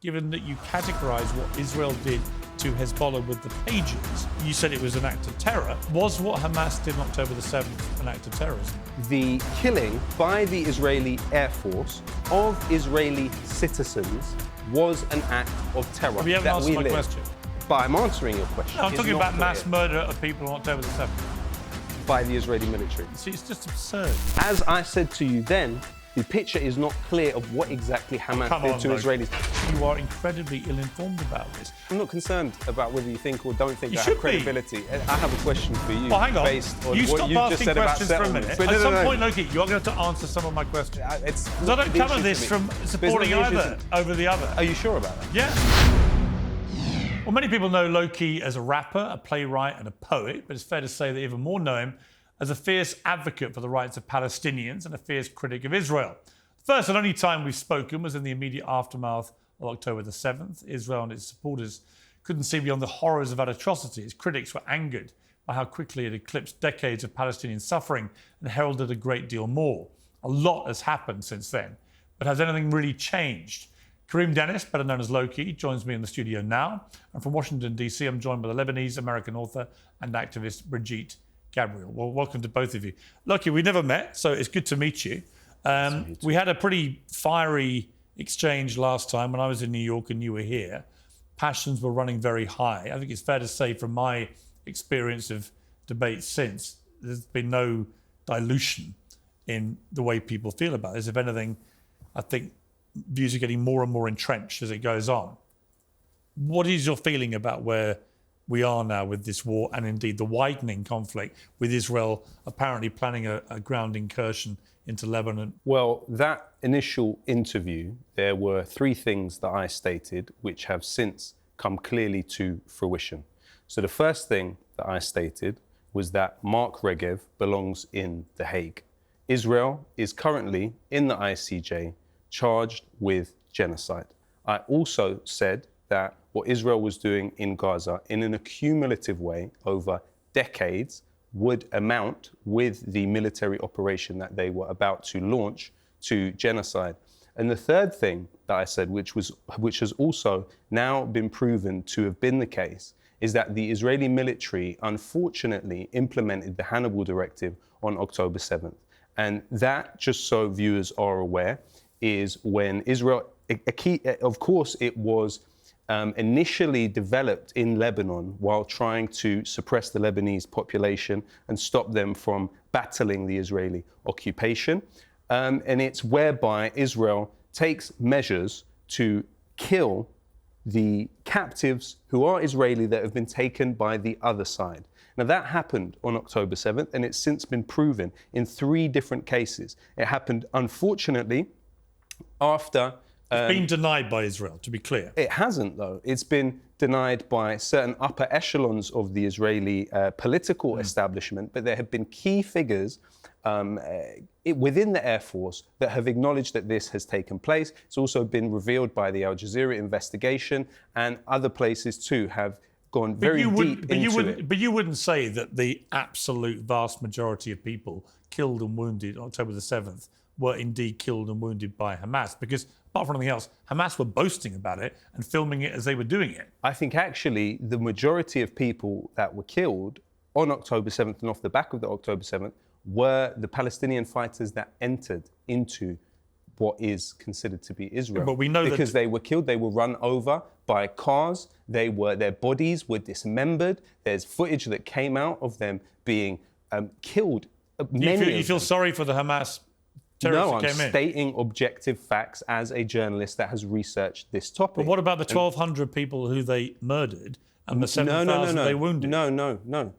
Given that you categorise what Israel did to Hezbollah with the pages, you said it was an act of terror. Was what Hamas did on October the 7th an act of terrorism? The killing by the Israeli Air Force of Israeli citizens was an act of terror. Have you ever answered my question? But I'm answering your question. No, I'm talking about mass murder of people on October the 7th. By the Israeli military. See, it's just absurd. As I said to you then, the picture is not clear of what exactly Hamas did to Israelis. You are incredibly ill-informed about this. I'm not concerned about whether you think or don't think I have credibility. I have a question for you. Well, hang on. Based on you what stop you just asking said about questions for a minute. At some point, Lowkey, you're going to have to answer some of my questions. Because I don't come at this from supporting either over the other. Are you sure about that? Yeah. Well, many people know Lowkey as a rapper, a playwright and a poet, but it's fair to say they even more know him as a fierce advocate for the rights of Palestinians and a fierce critic of Israel. The first and only time we've spoken was in the immediate aftermath of October the 7th. Israel and its supporters couldn't see beyond the horrors of that atrocity. Its critics were angered by how quickly it eclipsed decades of Palestinian suffering and heralded a great deal more. A lot has happened since then, but has anything really changed? Karim Dennis, better known as Lowkey, joins me in the studio now. And from Washington, D.C., I'm joined by the Lebanese-American author and activist Brigitte Gabriel. Well, welcome to both of you. Lowkey, we never met, so it's good to meet you. We had a pretty fiery exchange last time when I was in New York and you were here. Passions were running very high. I think it's fair to say from my experience of debates since, there's been no dilution in the way people feel about this. If anything, I think views are getting more and more entrenched as it goes on. What is your feeling about where we are now with this war and indeed the widening conflict with Israel apparently planning a ground incursion into Lebanon? Well, that initial interview, there were three things that I stated which have since come clearly to fruition. So the first thing that I stated was that Mark Regev belongs in The Hague. Israel is currently in the ICJ charged with genocide. I also said that what Israel was doing in Gaza in an accumulative way over decades would amount with the military operation that they were about to launch to genocide. And the third thing that I said, which has also now been proven to have been the case, is that the Israeli military unfortunately implemented the Hannibal Directive on October 7th. And that, just so viewers are aware, is when Israel, of course, it was initially developed in Lebanon while trying to suppress the Lebanese population and stop them from battling the Israeli occupation. And it's whereby Israel takes measures to kill the captives who are Israeli that have been taken by the other side. Now, that happened on October 7th, and it's since been proven in three different cases. It happened, unfortunately, after... It's been denied by Israel, to be clear. It hasn't, though. It's been denied by certain upper echelons of the Israeli political establishment, but there have been key figures within the Air Force that have acknowledged that this has taken place. It's also been revealed by the Al Jazeera investigation, and other places too have gone very deep into it. But you wouldn't say that the absolute vast majority of people killed and wounded on October the 7th were indeed killed and wounded by Hamas, because apart from anything else, Hamas were boasting about it and filming it as they were doing it. I think actually the majority of people that were killed on October 7th and off the back of the October 7th were the Palestinian fighters that entered into what is considered to be Israel. But we know because they were killed, they were run over by cars, their bodies were dismembered. There's footage that came out of them being killed. You feel sorry for the Hamas? No, I'm stating objective facts as a journalist that has researched this topic. But what about the 1,200 people who they murdered and the 7,000 they wounded? No.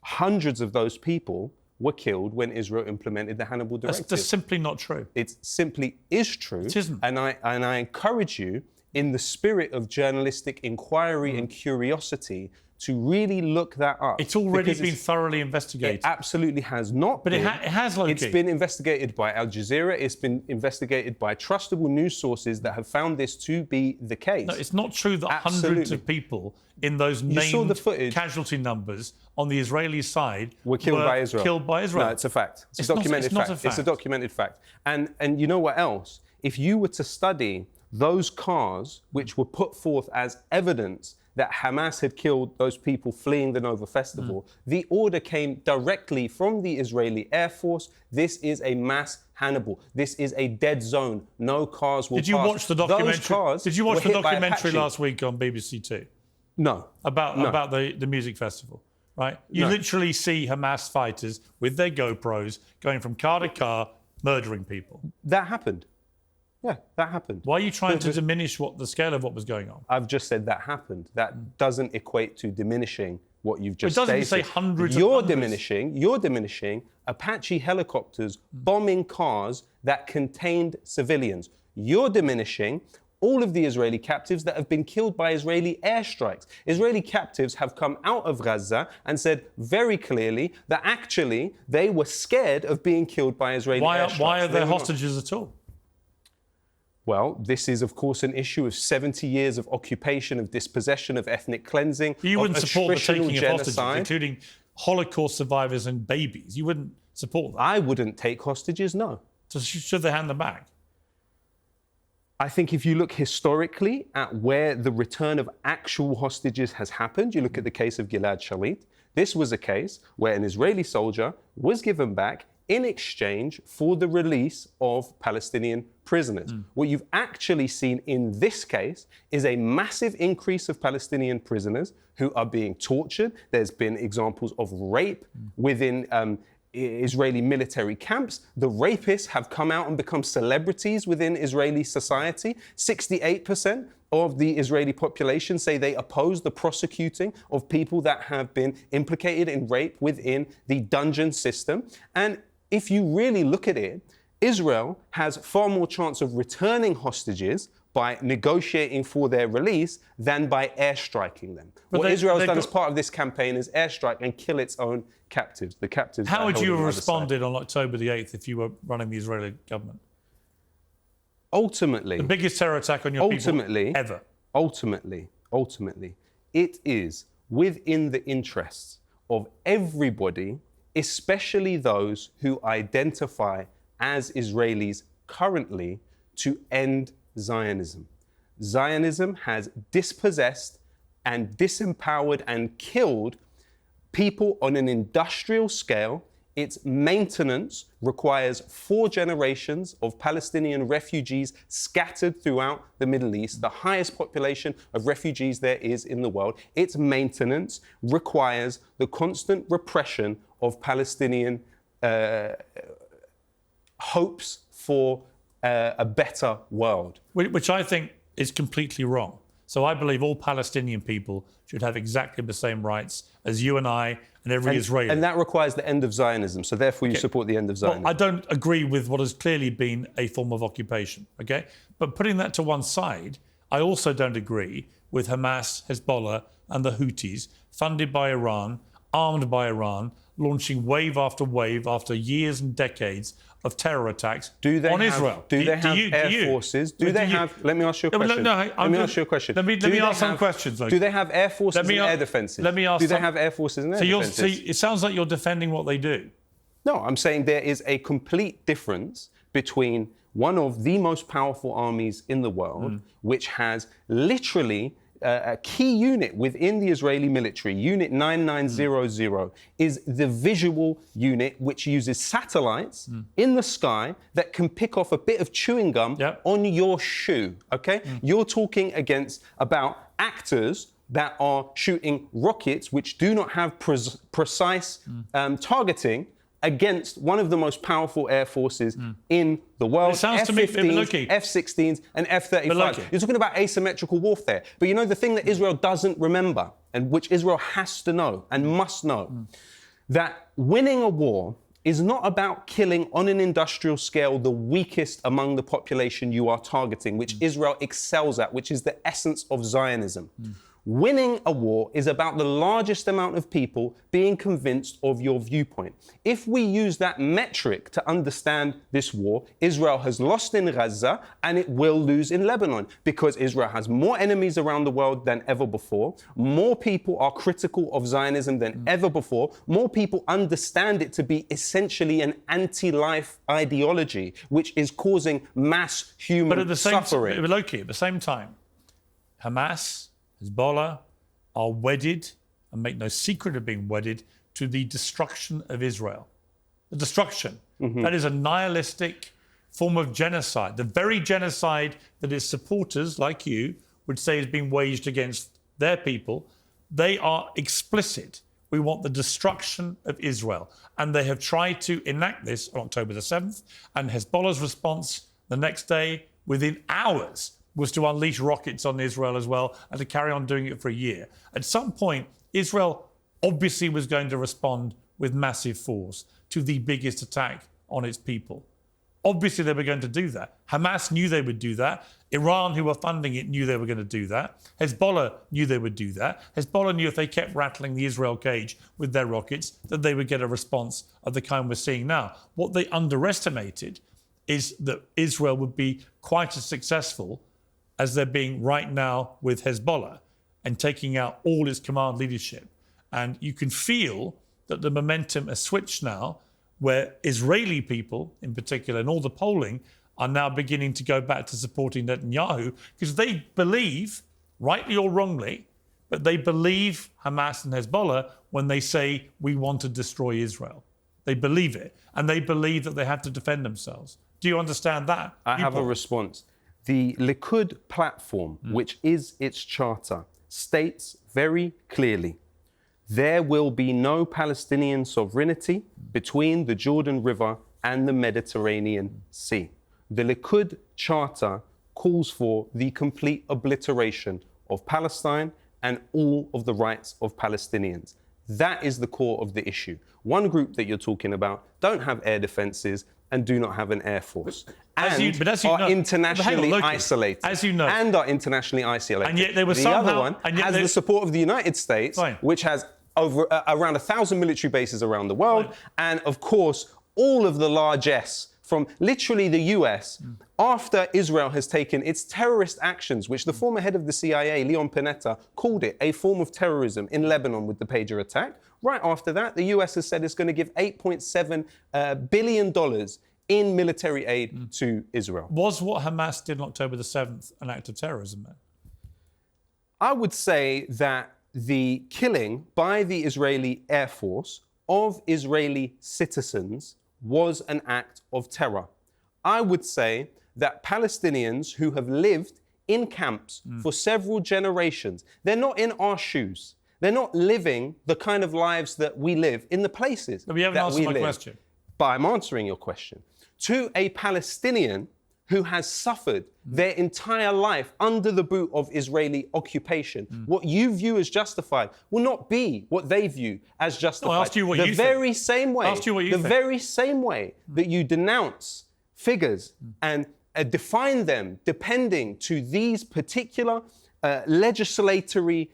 Hundreds of those people were killed when Israel implemented the Hannibal Directive. That's simply not true. It simply is true. It isn't. And I encourage you, in the spirit of journalistic inquiry and curiosity, to really look that up. It's already been thoroughly investigated. It absolutely has not been. But it has, Lowkey. It's been investigated by Al Jazeera. It's been investigated by trustable news sources that have found this to be the case. No, it's not true that hundreds of people in those named casualty numbers on the Israeli side were killed by Israel. No, it's a fact. It's a documented fact. It's a documented fact. And you know what else? If you were to study those cars, which were put forth as evidence that Hamas had killed those people fleeing the Nova Festival, the order came directly from the Israeli Air Force. This is a mass Hannibal. This is a dead zone. No cars will pass. Did you watch the documentary? Those cars Did you watch were the hit by documentary Apache. last week on BBC Two? No. About the music festival, right? You literally see Hamas fighters with their GoPros going from car to car, murdering people. That happened. Yeah, that happened. Why are you trying to diminish the scale of what was going on? I've just said that happened. That doesn't equate to diminishing what you've just It doesn't stated. say hundreds You're of numbers. You're diminishing Apache helicopters bombing cars that contained civilians. You're diminishing all of the Israeli captives that have been killed by Israeli airstrikes. Israeli captives have come out of Gaza and said very clearly that actually they were scared of being killed by Israeli airstrikes. Why are They there were not. hostages at all? Well, this is, of course, an issue of 70 years of occupation, of dispossession, of ethnic cleansing, You of wouldn't support the attritional taking of hostages, genocide. including Holocaust survivors and babies. You wouldn't support that. I wouldn't take hostages, no. So should they hand them back? I think if you look historically at where the return of actual hostages has happened, you look at the case of Gilad Shalit, this was a case where an Israeli soldier was given back in exchange for the release of Palestinian prisoners. What you've actually seen in this case is a massive increase of Palestinian prisoners who are being tortured. There's been examples of rape within Israeli military camps. The rapists have come out and become celebrities within Israeli society. 68% of the Israeli population say they oppose the prosecuting of people that have been implicated in rape within the dungeon system. And if you really look at it, Israel has far more chance of returning hostages by negotiating for their release than by airstriking them. What Israel has done as part of this campaign is airstrike and kill its own captives, the captives. How would you have held on the other side. responded on October the 8th if you were running the Israeli government? Ultimately, The biggest terror attack on your people ever. Ultimately, it is within the interests of everybody, especially those who identify as Israelis currently, to end Zionism. Zionism has dispossessed and disempowered and killed people on an industrial scale. Its maintenance requires 4 generations of Palestinian refugees scattered throughout the Middle East, the highest population of refugees there is in the world. Its maintenance requires the constant repression of Palestinian hopes for a better world. Which I think is completely wrong. So I believe all Palestinian people should have exactly the same rights as you and I and every Israeli. And that requires the end of Zionism. So therefore you support the end of Zionism. Well, I don't agree with what has clearly been a form of occupation, okay? But putting that to one side, I also don't agree with Hamas, Hezbollah and the Houthis, funded by Iran, armed by Iran, launching wave after years and decades of terror attacks on Israel. Do they have air forces? Do they have? Let me ask you a question. Let me ask you a question. Let me ask some questions. Do they have air forces and air defenses? Let me ask. Do they have air forces and air defenses? So it sounds like you're defending what they do. No, I'm saying there is a complete difference between one of the most powerful armies in the world, which has literally a key unit within the Israeli military, Unit 9900, is the visual unit which uses satellites in the sky that can pick off a bit of chewing gum on your shoe, okay? You're talking about actors that are shooting rockets which do not have precise targeting against one of the most powerful air forces in the world. It sounds to me, Lowkey. F-16s and F-35. You're talking about asymmetrical warfare. But you know the thing that Israel doesn't remember, and which Israel has to know and must know, that winning a war is not about killing on an industrial scale the weakest among the population you are targeting, which Israel excels at, which is the essence of Zionism. Winning a war is about the largest amount of people being convinced of your viewpoint. If we use that metric to understand this war, Israel has lost in Gaza and it will lose in Lebanon because Israel has more enemies around the world than ever before. More people are critical of Zionism than ever before. More people understand it to be essentially an anti-life ideology, which is causing mass human suffering. But Lowkey, at the same time, Hamas, Hezbollah are wedded, and make no secret of being wedded, to the destruction of Israel. The destruction. That is a nihilistic form of genocide. The very genocide that its supporters, like you, would say is being waged against their people. They are explicit. We want the destruction of Israel. And they have tried to enact this on October the 7th. And Hezbollah's response the next day, within hours, was to unleash rockets on Israel as well and to carry on doing it for a year. At some point, Israel obviously was going to respond with massive force to the biggest attack on its people. Obviously, they were going to do that. Hamas knew they would do that. Iran, who were funding it, knew they were going to do that. Hezbollah knew they would do that. Hezbollah knew if they kept rattling the Israel cage with their rockets, that they would get a response of the kind we're seeing now. What they underestimated is that Israel would be quite as successful as they're being right now with Hezbollah and taking out all its command leadership. And you can feel that the momentum has switched now, where Israeli people, in particular, and all the polling, are now beginning to go back to supporting Netanyahu because they believe, rightly or wrongly, but they believe Hamas and Hezbollah when they say, we want to destroy Israel. They believe it, and they believe that they have to defend themselves. Do you understand that? I have a response. The Likud platform, which is its charter, states very clearly, there will be no Palestinian sovereignty between the Jordan River and the Mediterranean Sea. The Likud charter calls for the complete obliteration of Palestine and all of the rights of Palestinians. That is the core of the issue. One group that you're talking about don't have air defenses and do not have an air force. And are internationally isolated. As you know. And are internationally isolated. And yet they were the somehow... other one has the support of the United States, which has over around 1,000 military bases around the world. And of course, all of the largesse from literally the US, after Israel has taken its terrorist actions, which the former head of the CIA, Leon Panetta, called it a form of terrorism in Lebanon with the pager attack. Right after that, the US has said it's going to give $8.7 billion in military aid to Israel. Was what Hamas did on October the 7th an act of terrorism then? I would say that the killing by the Israeli Air Force of Israeli citizens was an act of terror. I would say that Palestinians who have lived in camps for several generations, they're not in our shoes. They're not living the kind of lives that we live in the places but you haven't answered my question. But I'm answering your question. To a Palestinian who has suffered their entire life under the boot of Israeli occupation, what you view as justified will not be what they view as justified. No, I asked you what you think. The very same way that you denounce figures and define them depending to these particular legislatory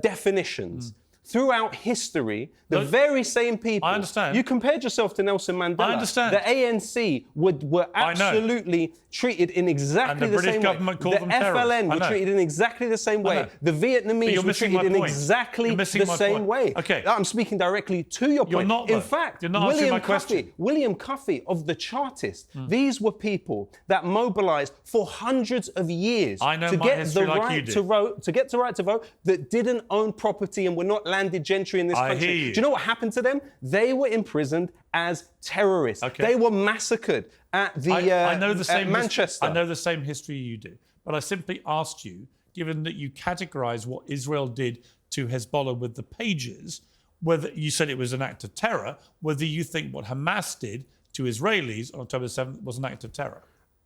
definitions. Throughout history, the very same people... I understand. You compared yourself to Nelson Mandela. I understand. The ANC were absolutely treated in exactly the same way. And the British government called them terrorists. The FLN were treated in exactly the same way. The Vietnamese were treated in exactly the same way. Okay. I'm speaking directly to your point. You're not, in fact, you're not answering my question. William Cuffey of the Chartists, these were people that mobilized for hundreds of years to get the right to vote that didn't own property and were not landed gentry in this country. Hear you. Do you know what happened to them? They were imprisoned as terrorists. Okay. They were massacred at the I know the same Manchester. I know the same history you do. But I simply asked you, given that you categorize what Israel did to Hezbollah with the pages, whether you said it was an act of terror, whether you think what Hamas did to Israelis on October 7th was an act of terror.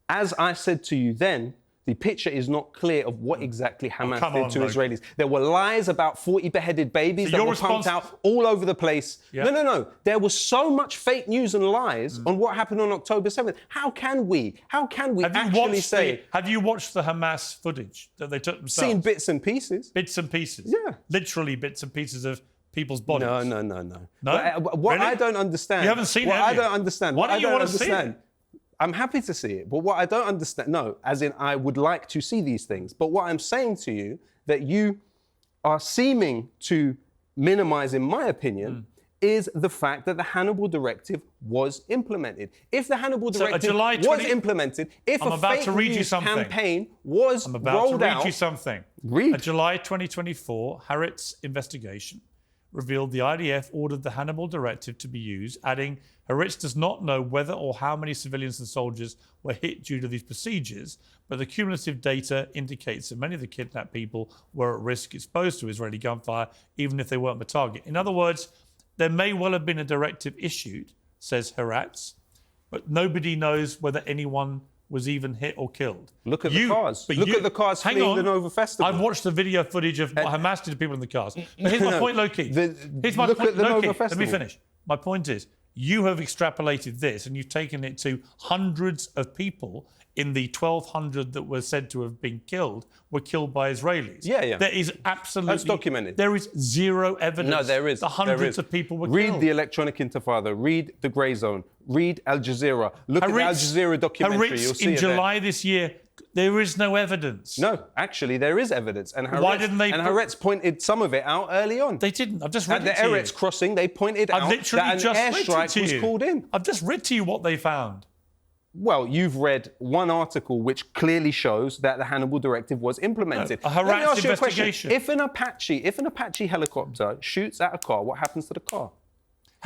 As I said to you then, the picture is not clear of what exactly Hamas did to Lowkey. Israelis. There were lies about 40 beheaded babies that were pumped out all over the place. Yeah. No. There was so much fake news and lies on what happened on October 7th. How can we actually say... Have you watched the Hamas footage that they took themselves? Seen bits and pieces. Bits and pieces? Yeah. Literally bits and pieces of people's bodies? No. No? What Really? I don't understand... You haven't seen it, have I you? don't understand... Why don't you want to see it? I'm happy to see it, but what I don't understand, no, as in I would like to see these things, but what I'm saying to you, that you are seeming to minimize, in my opinion, is the fact that the Hannibal Directive was implemented. If the Hannibal Directive was implemented, if a fake news campaign was rolled out... I'm about to read you something. Read. A July 2024 Haaretz investigation revealed the IDF ordered the Hannibal Directive to be used, adding, Haaretz does not know whether or how many civilians and soldiers were hit due to these procedures, but the cumulative data indicates that many of the kidnapped people were at risk exposed to Israeli gunfire, even if they weren't the target. In other words, there may well have been a directive issued, says Haaretz, but nobody knows whether anyone was even hit or killed. Look at the cars. Look at the cars fleeing the Nova Festival. I've watched the video footage of what Hamas did to people in the cars. But here's my point, Lowkey. Here's my look point, at the Nova Lowkey. Festival. Let me finish. My point is, you have extrapolated this and you've taken it to hundreds of people in the 1,200 that were said to have been killed were killed by Israelis. Yeah. There is absolutely... That's documented. There is zero evidence. No, there is. The hundreds of people were Read killed. the Electronic Intifada. Read The Grey Zone. Read Al Jazeera. Look at the Al Jazeera documentary. You'll see in it July this year, there is no evidence. No, actually, there is evidence. And Why didn't they... And Haaretz pointed some of it out early on. They didn't. I've just read it to you. At the Eretz crossing, they pointed out that an airstrike was called in. I've just read to you what they found. Well, you've read one article which clearly shows that the Hannibal Directive was implemented. A Haaretz investigation. If an Apache helicopter shoots at a car, what happens to the car?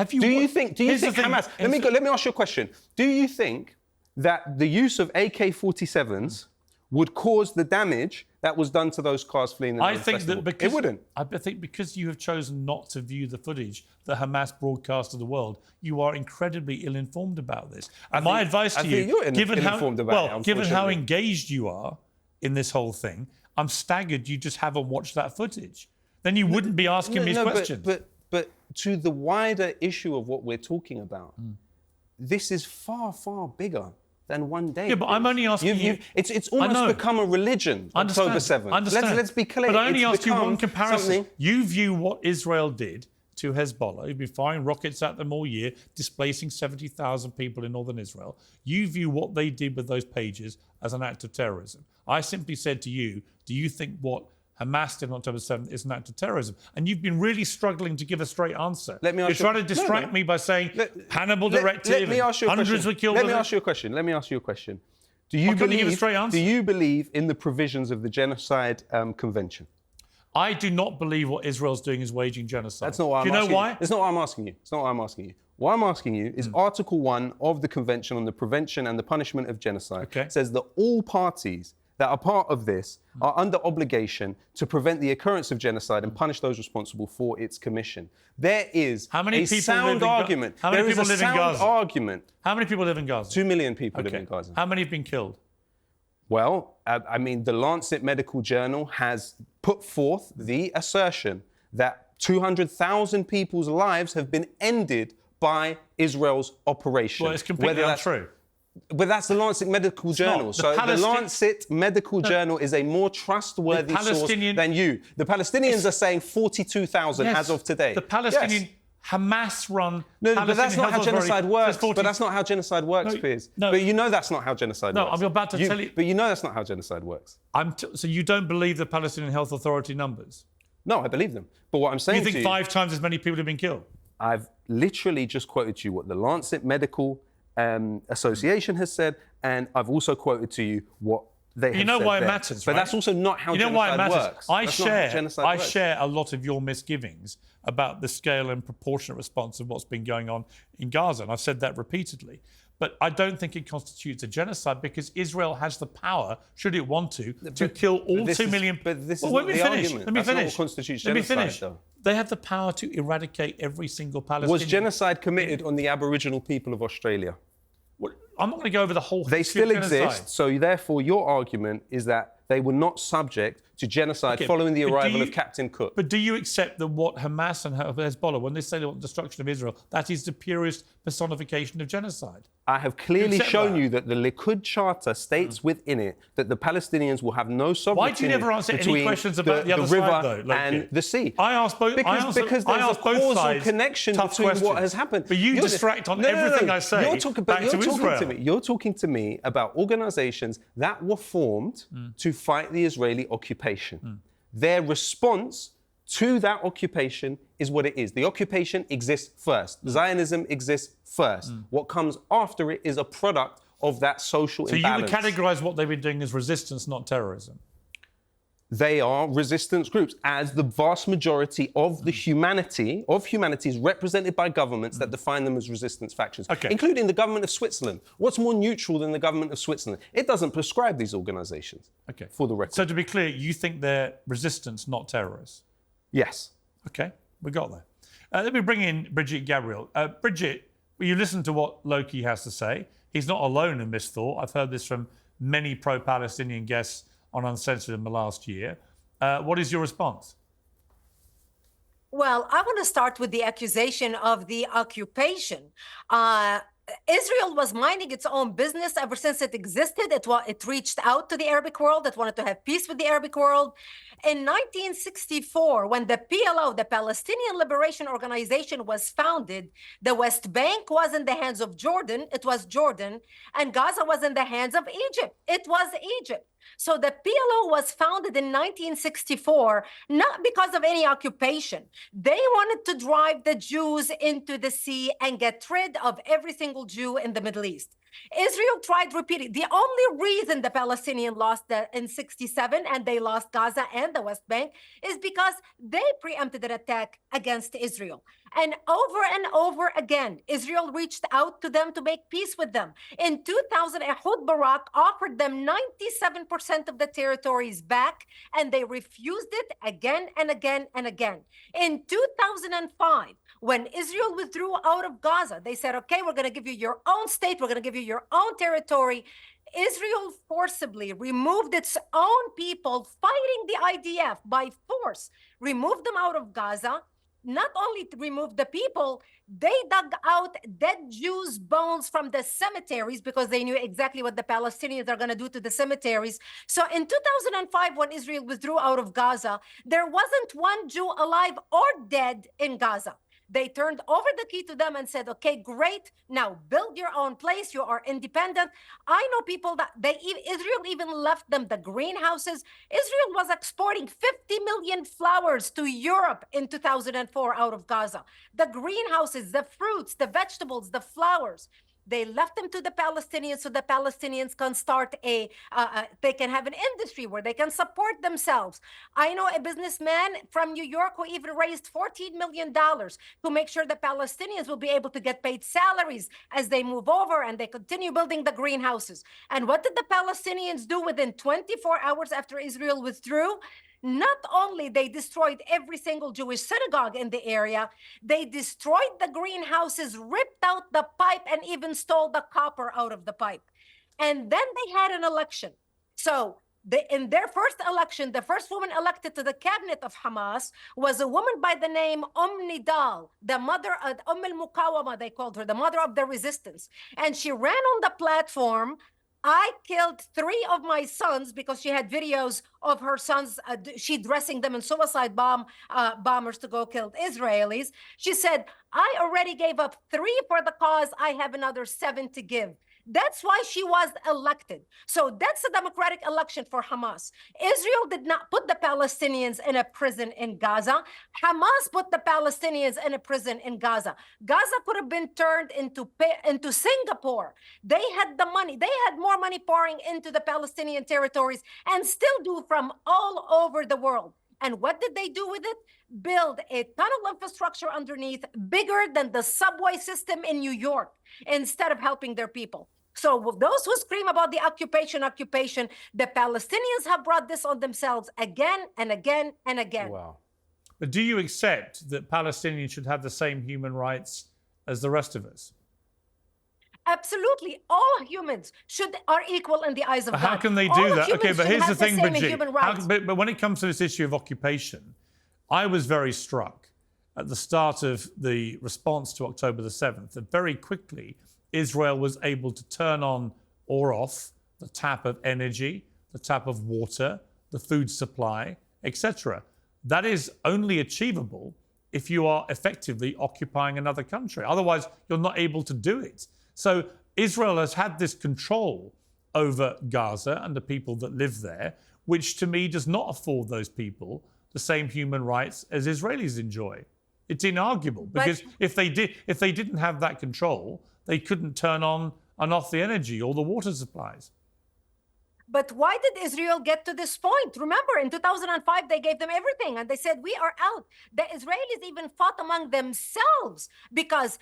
Do you think Hamas... Let me ask you a question. Do you think that the use of AK-47s would cause the damage that was done to those cars fleeing the Nova Festival? It wouldn't. I think because you have chosen not to view the footage that Hamas broadcast to the world, you are incredibly ill-informed about this. And my advice to you, given how engaged you are in this whole thing, I'm staggered you just haven't watched that footage. Then you wouldn't be asking me questions. But to the wider issue of what we're talking about, this is far, far bigger than one day. Yeah, but I'm only asking you... It's almost become a religion, October 7th. Let's be clear. But I only ask you one comparison. You view what Israel did to Hezbollah, who've been firing rockets at them all year, displacing 70,000 people in northern Israel. You view what they did with those pages as an act of terrorism. I simply said to you, do you think what Hamas did on October 7th is an act of terrorism? And you've been really struggling to give a straight answer. You're trying to distract me by saying Hannibal Directive, hundreds were killed. Let me ask you a question. Do you believe in the provisions of the Genocide Convention? I do not believe what Israel's doing is waging genocide. That's not what I'm asking. Do you know why? It's not what I'm asking you. What I'm asking you is Article 1 of the Convention on the Prevention and the Punishment of Genocide says that all parties that are part of this are under obligation to prevent the occurrence of genocide and punish those responsible for its commission. There is a sound argument. How many people live in Gaza? How many people live in Gaza? 2 million people live in Gaza. How many have been killed? Well, the Lancet Medical Journal has put forth the assertion that 200,000 people's lives have been ended by Israel's operation. Well, it's completely untrue. But that's the Lancet Medical Journal. So the Lancet Medical Journal is a more trustworthy source than you. The Palestinians are saying 42,000 as of today. The Palestinian Hamas-run... No, but that's not how genocide works. But that's not how genocide works, Piers. No. But you know that's not how genocide works. No, I'm about to tell you... But you know that's not how genocide works. So you don't believe the Palestinian Health Authority numbers? No, I believe them. But what I'm saying to you... You think 5 times as many people have been killed? I've literally just quoted you what the Lancet Medical Association has said, and I've also quoted to you what they have said. You know why it matters, But that's also not how genocide works. I share a lot of your misgivings about the scale and proportionate response of what's been going on in Gaza, and I've said that repeatedly. But I don't think it constitutes a genocide because Israel has the power, should it want to kill all 2 million... But this is not the argument. Let me finish. That's not what constitutes genocide, though. They have the power to eradicate every single Palestinian... Was genocide committed on the Aboriginal people of Australia? I'm not going to go over the whole They history still of genocide. exist, so therefore your argument is that they were not subject to genocide following the arrival of Captain Cook. But do you accept that what Hamas and Hezbollah, when they say they want destruction of Israel, that is the purest personification of genocide? I have clearly shown that? you that the Likud Charter states within it that the Palestinians will have no sovereignty. Why do you never answer any questions about the other river side, though, Lowkey? and the sea? I asked both. Because there's a causal connection between what has happened. But you distract on everything I say. You're talking to me. You're talking to me about organisations that were formed to fight the Israeli occupation. Their response to that occupation is what it is. The occupation exists first. Zionism exists first. What comes after it is a product of that social imbalance. So you would categorise what they've been doing as resistance, not terrorism? They are resistance groups, as the vast majority of the humanity is represented by governments that define them as resistance factions, including the government of Switzerland. What's more neutral than the government of Switzerland? It doesn't prescribe these organisations, for the record. So to be clear, you think they're resistance, not terrorists? Yes. OK, we got there. Let me bring in Brigitte Gabriel. Brigitte, you listen to what Lowkey has to say. He's not alone in this thought. I've heard this from many pro-Palestinian guests on Uncensored in the last year. What is your response? Well, I want to start with the accusation of the occupation. Israel was minding its own business ever since it existed. It reached out to the Arabic world. It wanted to have peace with the Arabic world. In 1964, when the PLO, the Palestinian Liberation Organization, was founded, the West Bank was in the hands of Jordan. It was Jordan. And Gaza was in the hands of Egypt. It was Egypt. So the PLO was founded in 1964, not because of any occupation. They wanted to drive the Jews into the sea and get rid of every single Jew in the Middle East. Israel tried repeating. The only reason the Palestinians lost in 67 and they lost Gaza and the West Bank is because they preempted an attack against Israel. And over again, Israel reached out to them to make peace with them. In 2000, Ehud Barak offered them 97% of the territories back, and they refused it again and again and again. In 2005, when Israel withdrew out of Gaza, they said, okay, we're going to give you your own state, we're going to give you your own territory. Israel forcibly removed its own people fighting the IDF by force, removed them out of Gaza. Not only to remove the people, they dug out dead Jews' bones from the cemeteries because they knew exactly what the Palestinians are going to do to the cemeteries. So in 2005, when Israel withdrew out of Gaza, there wasn't one Jew alive or dead in Gaza. They turned over the key to them and said, okay, great, now build your own place, you are independent. I know people that Israel even left them the greenhouses. Israel was exporting 50 million flowers to Europe in 2004 out of Gaza. The greenhouses, the fruits, the vegetables, the flowers. They left them to the Palestinians so the Palestinians can start they can have an industry where they can support themselves. I know a businessman from New York who even raised $14 million to make sure the Palestinians will be able to get paid salaries as they move over and they continue building the greenhouses. And what did the Palestinians do within 24 hours after Israel withdrew? Not only they destroyed every single Jewish synagogue in the area, they destroyed the greenhouses, ripped out the pipe, and even stole the copper out of the pipe. And then they had an election. So in their first election, the first woman elected to the cabinet of Hamas was a woman by the name Nidal, the mother of al-Mukawama, they called her, the mother of the resistance. And she ran on the platform, I killed 3 of my sons, because she had videos of her sons, she dressing them in suicide bombers to go kill Israelis. She said, I already gave up 3 for the cause. I have another 7 to give. That's why she was elected. So that's a democratic election for Hamas. Israel did not put the Palestinians in a prison in Gaza. Hamas put the Palestinians in a prison in Gaza. Gaza could have been turned into Singapore. They had the money. They had more money pouring into the Palestinian territories and still do from all over the world. And what did they do with it? Build a tunnel infrastructure underneath bigger than the subway system in New York instead of helping their people. So those who scream about the occupation, the Palestinians have brought this on themselves again and again and again. Wow. But do you accept that Palestinians should have the same human rights as the rest of us? Absolutely, all humans are equal in the eyes of God. How can they All do that? humans Okay, but should here's the have thing, same Brigitte. human rights. But when it comes to this issue of occupation, I was very struck at the start of the response to October the 7th that very quickly Israel was able to turn on or off the tap of energy, the tap of water, the food supply, etc. That is only achievable if you are effectively occupying another country. Otherwise, you're not able to do it. So Israel has had this control over Gaza and the people that live there, which to me does not afford those people the same human rights as Israelis enjoy. It's inarguable because if they didn't have that control, they couldn't turn on and off the energy or the water supplies. But why did Israel get to this point? Remember, in 2005, they gave them everything and they said, we are out. The Israelis even fought among themselves because,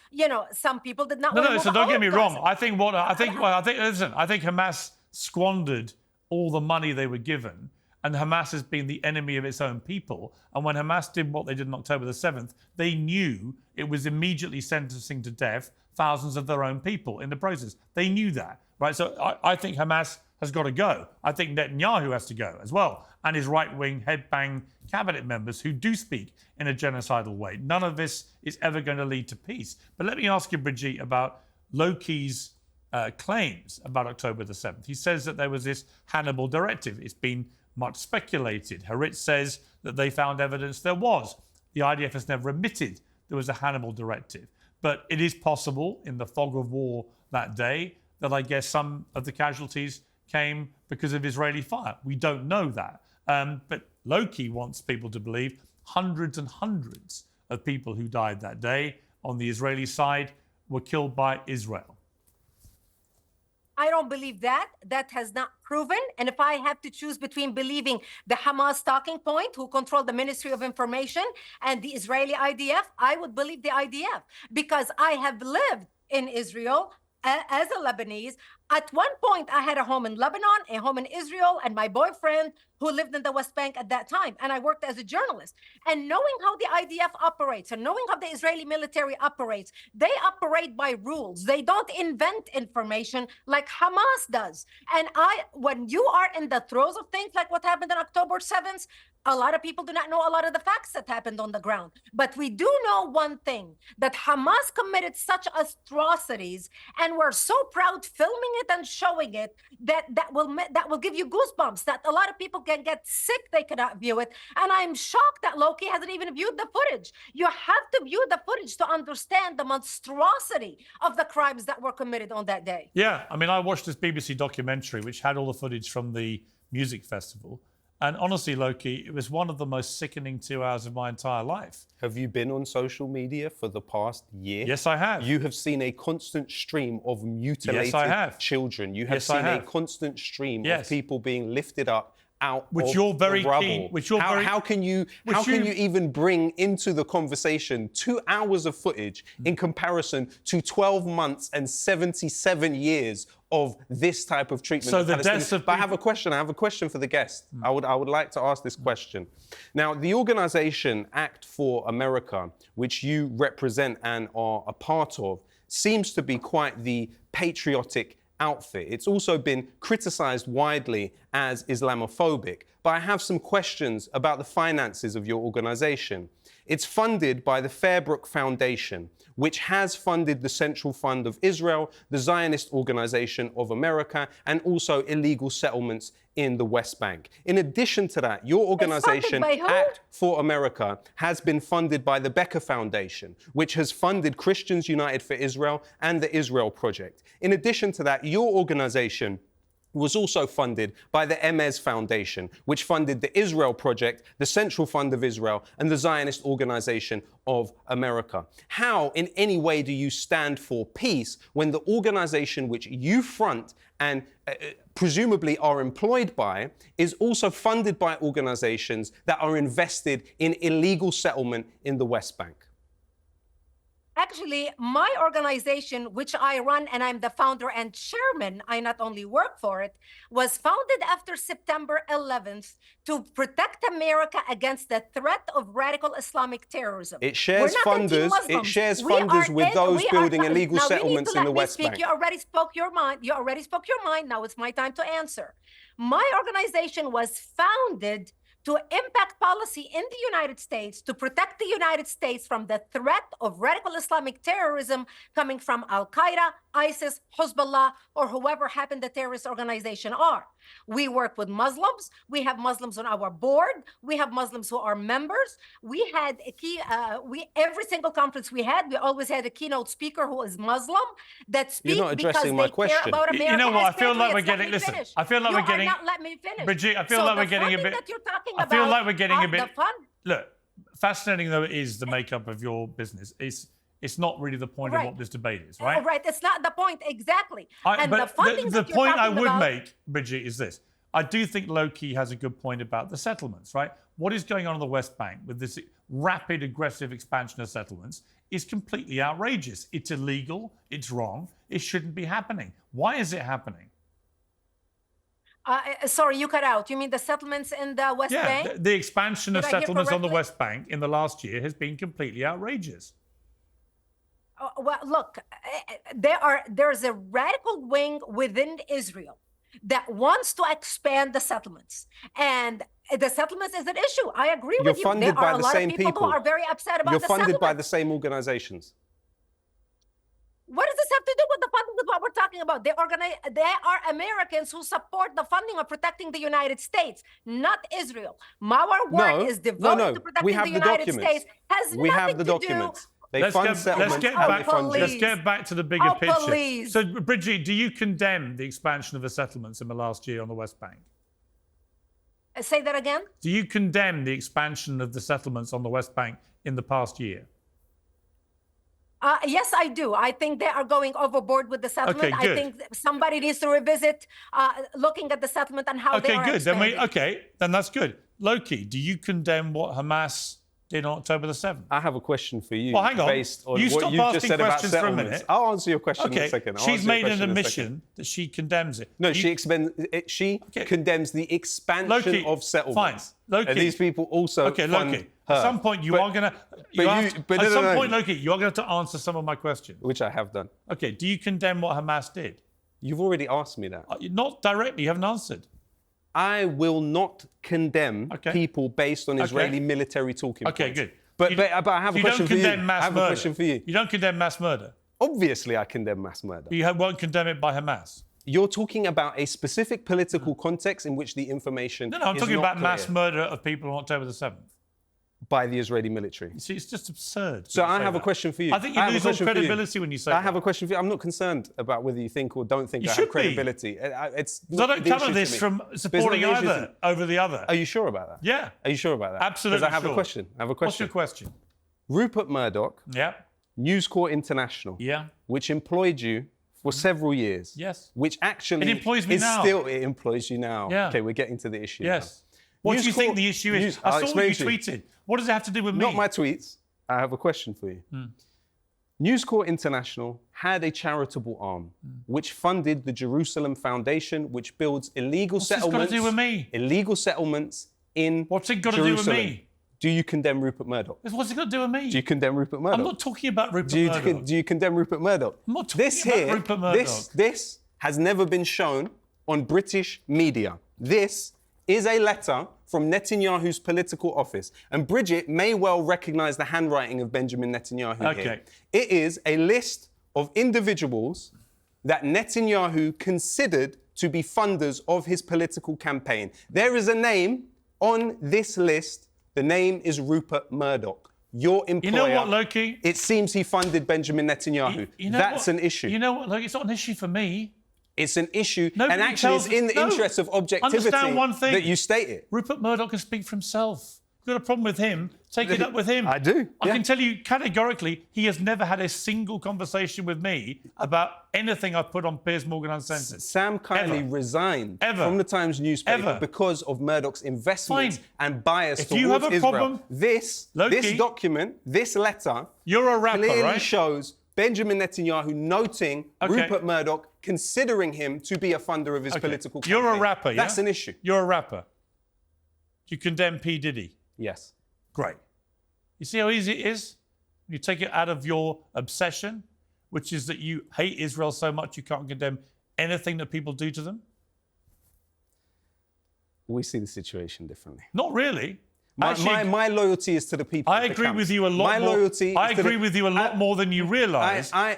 some people did not want to move So don't get me out of wrong. Gaza. I think Hamas squandered all the money they were given, and Hamas has been the enemy of its own people. And when Hamas did what they did on October the 7th, they knew it was immediately sentencing to death thousands of their own people in the process. They knew that, right? So I think Hamas has got to go. I think Netanyahu has to go as well, and his right-wing headbang cabinet members who do speak in a genocidal way. None of this is ever going to lead to peace. But let me ask you, Brigitte, about Lowkey's claims about October the 7th. He says that there was this Hannibal directive. It's been much speculated. Haaretz says that they found evidence there was. The IDF has never admitted there was a Hannibal directive. But it is possible in the fog of war that day that I guess some of the casualties came because of Israeli fire. We don't know that. But Lowkey wants people to believe hundreds and hundreds of people who died that day on the Israeli side were killed by Israel. I don't believe that. That has not proven. And if I have to choose between believing the Hamas talking point, who control the Ministry of Information, and the Israeli IDF, I would believe the IDF because I have lived in Israel as a Lebanese. At one point, I had a home in Lebanon, a home in Israel, and my boyfriend who lived in the West Bank at that time. And I worked as a journalist. And knowing how the IDF operates and knowing how the Israeli military operates, they operate by rules. They don't invent information like Hamas does. And when you are in the throes of things like what happened on October 7th, a lot of people do not know a lot of the facts that happened on the ground. But we do know one thing, that Hamas committed such atrocities, and we're so proud filming it and showing it that will give you goosebumps, that a lot of people can get sick, they cannot view it. And I'm shocked that Lowkey hasn't even viewed the footage. You have to view the footage to understand the monstrosity of the crimes that were committed on that day. Yeah, I mean, I watched this BBC documentary which had all the footage from the music festival. And honestly, Lowkey, it was one of the most sickening 2 hours of my entire life. Have you been on social media for the past year? Yes, I have. You have seen a constant stream of mutilated children. You have seen a constant stream of people being lifted up out which of you're very the rubble. keen, which you're very, how can you even bring into the conversation 2 hours of footage in comparison to 12 months and 77 years of this type of treatment? So the deaths of But I have a question for the guest. I would like to ask this question. Now, the organization Act for America, which you represent and are a part of, seems to be quite the patriotic outfit. It's also been criticized widely as Islamophobic, but I have some questions about the finances of your organization. It's funded by the Fairbrook Foundation, which has funded the Central Fund of Israel, the Zionist Organization of America, and also illegal settlements in the West Bank. In addition to that, your organization, Act for America, has been funded by the Becker Foundation, which has funded Christians United for Israel and the Israel Project. In addition to that, your organization was also funded by the Emez Foundation, which funded the Israel Project, the Central Fund of Israel, and the Zionist Organization of America. How, in any way, do you stand for peace when the organization which you front and presumably are employed by is also funded by organizations that are invested in illegal settlement in the West Bank? Actually, my organization, which I run and I'm the founder and chairman, I not only work for it, was founded after September 11th to protect America against the threat of radical Islamic terrorism. It shares funders. It shares funders with those building illegal settlements in the West Bank. You already spoke your mind. You already spoke your mind. Now it's my time to answer. My organization was founded to impact policy in the United States, to protect the United States from the threat of radical Islamic terrorism coming from Al-Qaeda, ISIS, Hezbollah, or whoever happened the terrorist organization are. We work with Muslims. We have Muslims on our board. We have Muslims who are members. We had every single conference we always had a keynote speaker who is Muslim that speaks because they care about America. You know what? I feel like we're getting. Listen, I feel like we're getting. Not let me finish. Brigitte, I feel like we're getting a bit. That you're talking I feel like we're getting a bit. Fun. Look, fascinating though it is, the makeup of your business, it's not really the point of what this debate is, right? Right, it's not the point, exactly. The point I would make, Brigitte, is this. I do think Lowkey has a good point about the settlements, right? What is going on the West Bank with this rapid, aggressive expansion of settlements is completely outrageous. It's illegal, it's wrong, it shouldn't be happening. Why is it happening? Sorry, you cut out. You mean the settlements in the West Bank? Yeah, the expansion of settlements on the West Bank in the last year has been completely outrageous. Well, look, there's a radical wing within Israel that wants to expand the settlements. And the settlements is an issue. I agree with you. You're funded by the same people. There are a lot of people who are very upset about the settlements. You're funded by the same organizations. What does this have to do with the funding with what we're talking about? They are Americans who support the funding of protecting the United States, not Israel. Our work is devoted to protecting the United States. We have the documents. They fund settlements. Let's get back to the bigger picture. Please. So, Brigitte, do you condemn the expansion of the settlements in the last year on the West Bank? Say that again? Do you condemn the expansion of the settlements on the West Bank in the past year? Yes, I do. I think they are going overboard with the settlement. Okay, good. I think somebody needs to revisit looking at the settlement and how they are expanding. Then that's good. Lowkey, do you condemn what Hamas did on October the 7th? I have a question for you. Well, hang on. Based on you what stop you just asking said about questions for a settlements. minute. I'll answer your question in a second. She's made an admission that she condemns it. No, she condemns the expansion of settlements. Fine. Lowkey. And these people also fund Lowkey. her. At some point, you are going to... Lowkey, you are going to have to answer some of my questions. Which I have done. Okay, do you condemn what Hamas did? You've already asked me that. Not directly, you haven't answered. I will not condemn people based on Israeli military talking points. Okay, good. But I have a question for you. I have a question for you. You don't condemn mass murder? Obviously, I condemn mass murder. You won't condemn it by Hamas? You're talking about a specific political context in which the information No, I'm talking about mass murder of people on October the 7th. By the Israeli military. You see, it's just absurd. So I have a question for you. I think you lose all credibility when you say that. I have a question for you. I'm not concerned about whether you think or don't think I have credibility. Because I don't come at this from supporting either over the other. Are you sure about that? Yeah. Are you sure about that? Absolutely Because I have a question. What's your question? Rupert Murdoch, News Corp International, which employed you for several years. Yes. Which actually... It employs me now. It employs you now. Yeah. Okay, we're getting to the issue now. What do you think the issue is? I saw what you tweeted. What does it have to do with me? Not my tweets. I have a question for you. News Corp International had a charitable arm which funded the Jerusalem Foundation, which builds illegal settlements. What's it got to do with me? Illegal settlements in What's it got Jerusalem. to do with me? Do you condemn Rupert Murdoch? What's it got to do with me? Do you condemn Rupert Murdoch? I'm not talking about Rupert Murdoch. Do you condemn Rupert Murdoch? I'm not talking about Rupert Murdoch. This has never been shown on British media. This is a letter from Netanyahu's political office. And Brigitte may well recognize the handwriting of Benjamin Netanyahu here. It is a list of individuals that Netanyahu considered to be funders of his political campaign. There is a name on this list. The name is Rupert Murdoch. Your employer. You know what, Lowkey? It seems he funded Benjamin Netanyahu. That's an issue. You know what, Lowkey? It's not an issue for me. It's an issue, and actually it's in the interest of objectivity that you state it. Rupert Murdoch can speak for himself. got a problem with him, take it up with him. I do. I can tell you categorically, he has never had a single conversation with me about anything I put on Piers Morgan Uncensored. Sam Kiley resigned from the Times newspaper because of Murdoch's investments and bias if towards you have a Israel. Problem, this document, this letter, you're a rapper, clearly right? shows Benjamin Netanyahu noting Rupert Murdoch, considering him to be a funder of his political campaign. You're a rapper, yeah? That's an issue. You're a rapper. You condemn P. Diddy. Yes. Great. You see how easy it is? You take it out of your obsession, which is that you hate Israel so much you can't condemn anything that people do to them? We see the situation differently. Not really. My loyalty is to the people. I agree with you a lot more. I agree with you a lot more than you realise. I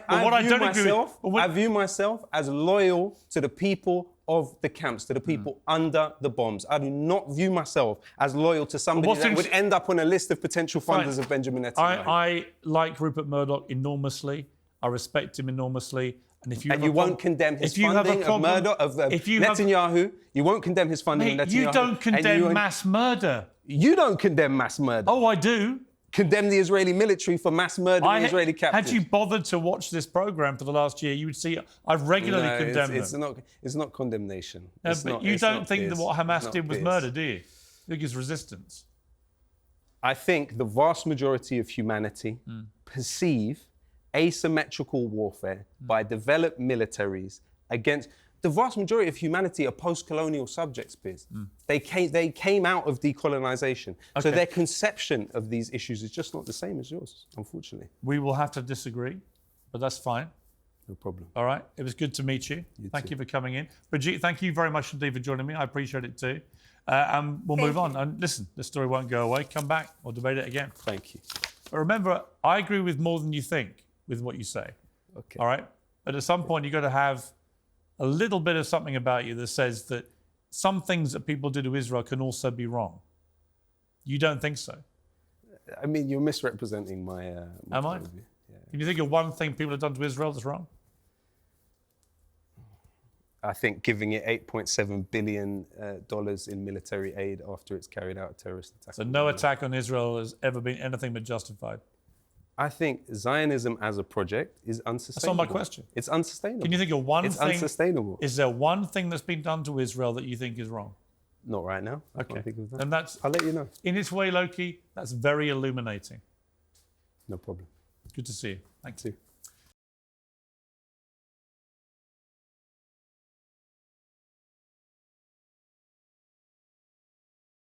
view myself as loyal to the people of the camps, to the people under the bombs. I do not view myself as loyal to somebody that would end up on a list of potential funders of Benjamin Netanyahu. I like Rupert Murdoch enormously. I respect him enormously. And if you won't condemn his funding of Netanyahu, you won't condemn his funding of Netanyahu. You don't condemn mass murder. You don't condemn mass murder. Oh, I do. Condemn the Israeli military for mass murdering Israeli captives. Had you bothered to watch this programme for the last year, you would see I've regularly condemned them. It's not condemnation. But you don't think that what Hamas did was murder, do you? You think it's resistance? I think the vast majority of humanity perceive asymmetrical warfare by developed militaries against... The vast majority of humanity are post-colonial subjects, Piers. They came out of decolonization. So their conception of these issues is just not the same as yours, unfortunately. We will have to disagree, but that's fine. No problem. All right. It was good to meet you. Thank you for coming in. Brigitte, thank you very much indeed for joining me. I appreciate it too. And we'll move on. And listen, this story won't go away. Come back. We'll debate it again. Thank you. But remember, I agree with more than you think with what you say. Okay. All right? But at some point, you've got to have a little bit of something about you that says that some things that people do to Israel can also be wrong. You don't think so? I mean, you're misrepresenting my Am I? Yeah. Can you think of one thing people have done to Israel that's wrong? I think giving it $8.7 billion in military aid after it's carried out a terrorist attack. So no attack on Israel has ever been anything but justified? I think Zionism as a project is unsustainable. That's not my question. It's unsustainable. Can you think of one thing? It's unsustainable. Is there one thing that's been done to Israel that you think is wrong? Not right now. I can't think of that. And I'll let you know. In its way, Lowkey, that's very illuminating. No problem. Good to see you. Thanks. You too.